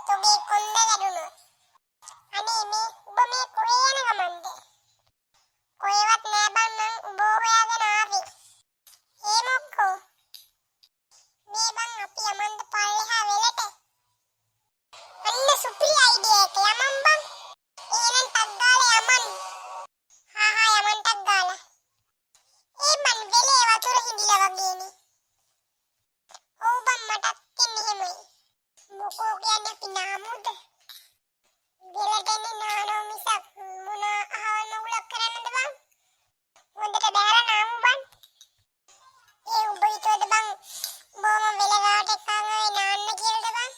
තොගේ කොන්ද ගැඩුණොත් අනේ මේ උඹ මේ කොහේ යන ගමන්ද? කොහෙවත් නෑ බං මං උඹ හොයාගෙන ආවේ. ඒ මොක්කෝ? මේ බං අපි යමන්ද පල්ලෙහා වෙලට. අන්න සුපිරි අයිඩියා එක යමන් බං. එහෙනම් ටක් ගාලා යමන්. හා යමන් ටක් ගාලා. ඒ බං වෙලේ වතුර හිඳිලා වගේනේ. ඔව් බං මටත් තින්නේ එහෙමයි. මොකෝ කියන්නේ අපි නාමුද? වෙලටනේ නානෝ මිසක් මොන අහවල් මගුලක් කරන්නද බං? හොඳට බෑලා නාමු බං. ඒ උඹ හිතුවද බං බොම වෙල ගාවට එක්කන් ආවේ නාන්න කියලාද බං?